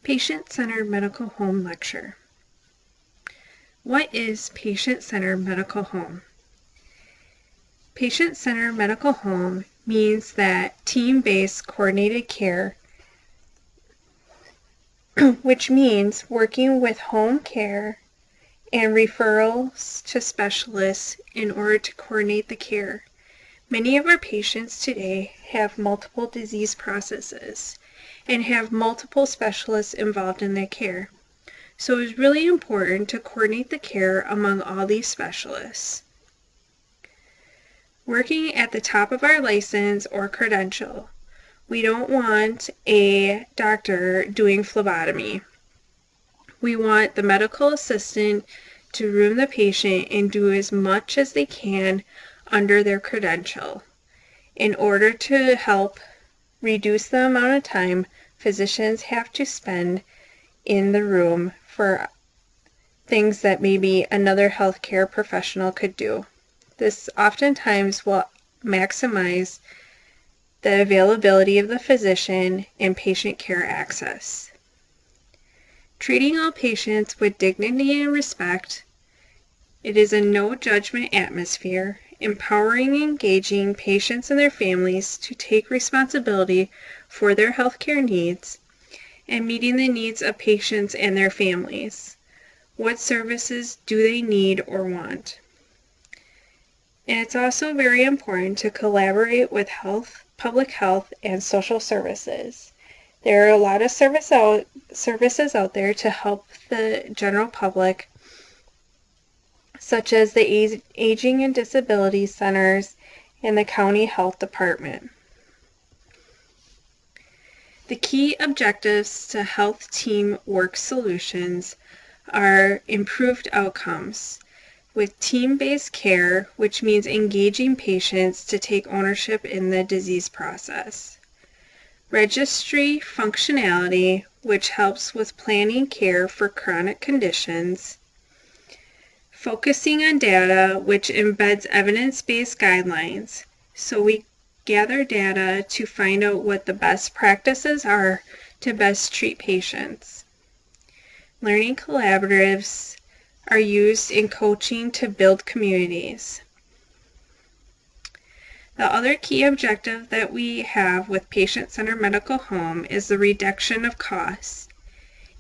Patient-Centered Medical Home Lecture. What is patient-centered medical home? Patient-centered medical home means that team-based coordinated care, which means working with home care and referrals to specialists in order to coordinate the care. Many of our patients today have multiple disease processes and have multiple specialists involved in their care. So it's really important to coordinate the care among all these specialists. Working at the top of our license or credential, we don't want a doctor doing phlebotomy. We want the medical assistant to room the patient and do as much as they can under their credential in order to help reduce the amount of time physicians have to spend in the room for things that maybe another healthcare professional could do. This oftentimes will maximize the availability of the physician and patient care access. Treating all patients with dignity and respect, it is a no-judgment atmosphere, empowering and engaging patients and their families to take responsibility for their healthcare needs, and meeting the needs of patients and their families. What services do they need or want? And it's also very important to collaborate with public health, and social services. There are a lot of services out there to help the general public, such as the Aging and Disability Centers and the County Health Department. The key objectives to health team work solutions are improved outcomes with team-based care, which means engaging patients to take ownership in the disease process. Registry functionality, which helps with planning care for chronic conditions. Focusing on data, which embeds evidence-based guidelines, so we gather data to find out what the best practices are to best treat patients. Learning collaboratives are used in coaching to build communities. The other key objective that we have with patient-centered medical home is the reduction of costs,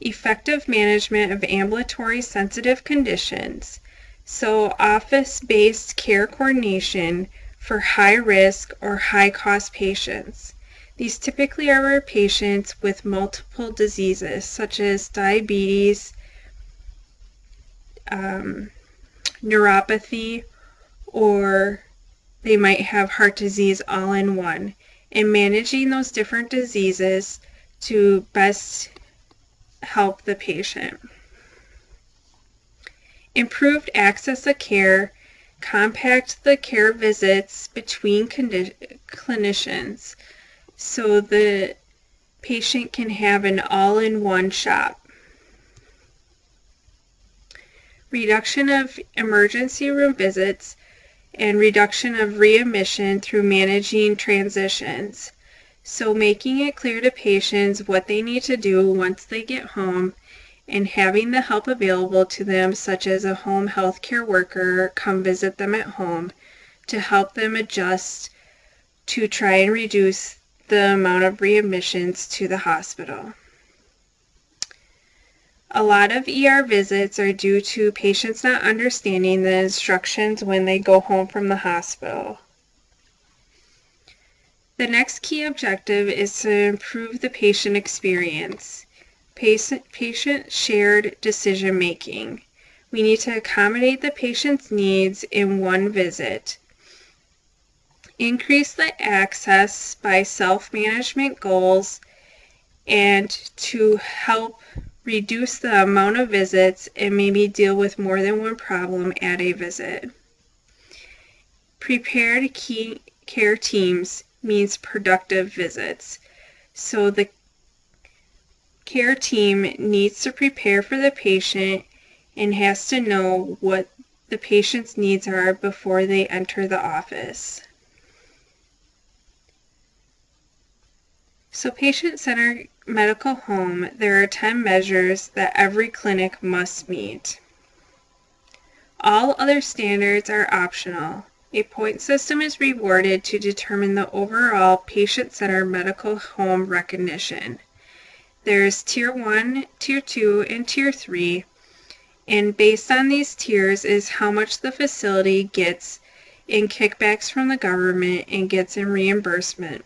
effective management of ambulatory sensitive conditions, so office-based care coordination for high-risk or high-cost patients. These typically are our patients with multiple diseases such as diabetes, neuropathy, or they might have heart disease all in one, and managing those different diseases to best help the patient. Improved access to care, compact the care visits between clinicians so the patient can have an all-in-one shop. Reduction of emergency room visits and reduction of readmission through managing transitions. So making it clear to patients what they need to do once they get home and having the help available to them, such as a home health care worker come visit them at home to help them adjust to try and reduce the amount of readmissions to the hospital. A lot of ER visits are due to patients not understanding the instructions when they go home from the hospital. The next key objective is to improve the patient experience. Patient shared decision making. We need to accommodate the patient's needs in one visit. Increase the access by self-management goals and to help reduce the amount of visits and maybe deal with more than one problem at a visit. Prepared care teams means productive visits. So the care team needs to prepare for the patient and has to know what the patient's needs are before they enter the office. So patient-centered medical home, there are 10 measures that every clinic must meet. All other standards are optional. A point system is rewarded to determine the overall patient-centered medical home recognition. There's Tier 1, Tier 2, and Tier 3, and based on these tiers is how much the facility gets in kickbacks from the government and gets in reimbursement.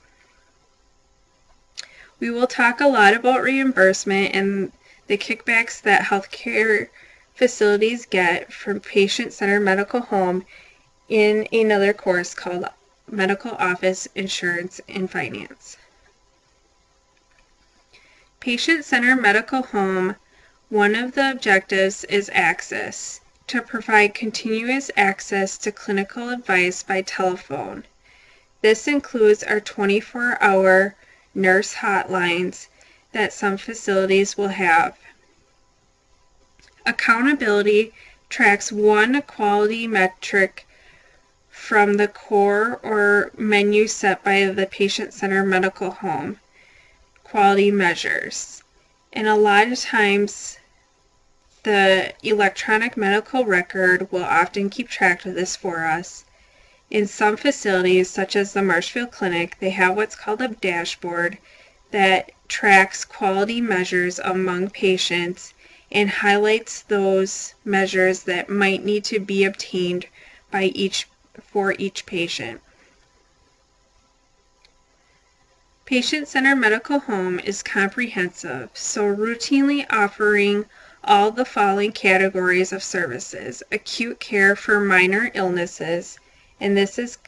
We will talk a lot about reimbursement and the kickbacks that healthcare facilities get from patient-centered medical home in another course called Medical Office Insurance and Finance. Patient-centered medical home, one of the objectives is access, to provide continuous access to clinical advice by telephone. This includes our 24-hour nurse hotlines that some facilities will have. Accountability tracks one quality metric from the core or menu set by the patient-centered medical home quality measures. And a lot of times the electronic medical record will often keep track of this for us. In some facilities, such as the Marshfield Clinic, they have what's called a dashboard that tracks quality measures among patients and highlights those measures that might need to be obtained for each patient. Patient-centered medical home is comprehensive, so routinely offering all the following categories of services: acute care for minor illnesses, and this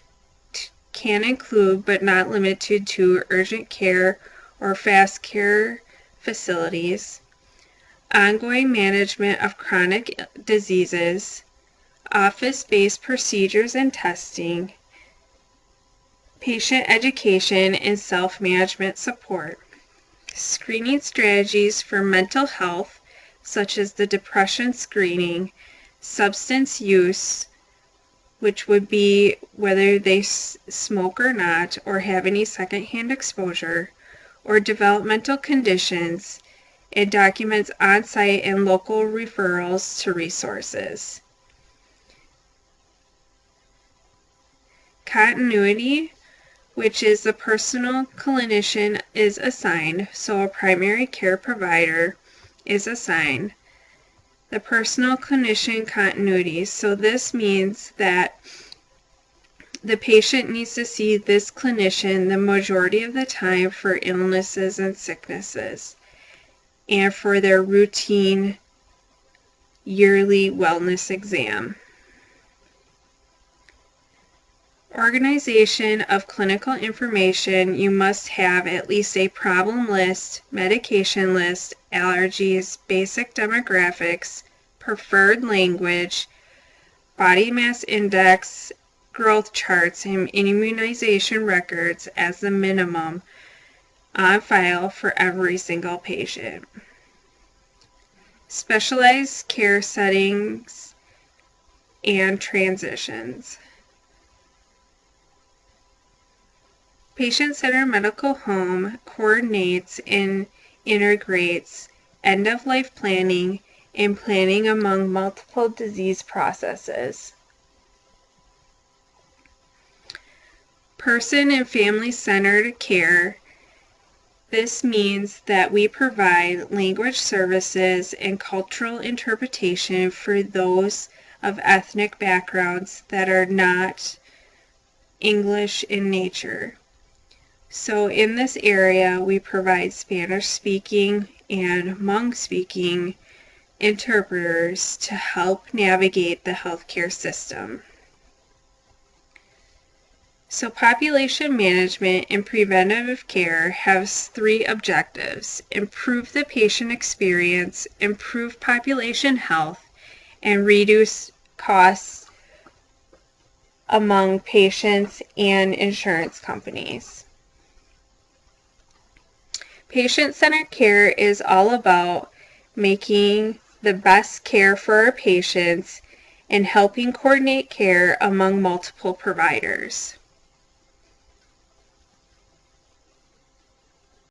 can include but not limited to urgent care or fast care facilities, ongoing management of chronic diseases, office-based procedures and testing, patient education and self-management support, screening strategies for mental health, such as the depression screening, substance use, which would be whether they smoke or not, or have any secondhand exposure, or developmental conditions. It documents on-site and local referrals to resources. Continuity, which is the personal clinician is assigned, so a primary care provider is assigned. The personal clinician continuity, so this means that the patient needs to see this clinician the majority of the time for illnesses and sicknesses and for their routine yearly wellness exam. Organization of clinical information, you must have at least a problem list, medication list, allergies, basic demographics, preferred language, body mass index, growth charts, and immunization records as the minimum on file for every single patient. Specialized care settings and transitions. Patient-centered medical home coordinates and integrates end-of-life planning and planning among multiple disease processes. Person and family-centered care. This means that we provide language services and cultural interpretation for those of ethnic backgrounds that are not English in nature. So in this area, we provide Spanish-speaking and Hmong-speaking interpreters to help navigate the healthcare system. So population management and preventative care has three objectives: improve the patient experience, improve population health, and reduce costs among patients and insurance companies. Patient-centered care is all about making the best care for our patients and helping coordinate care among multiple providers.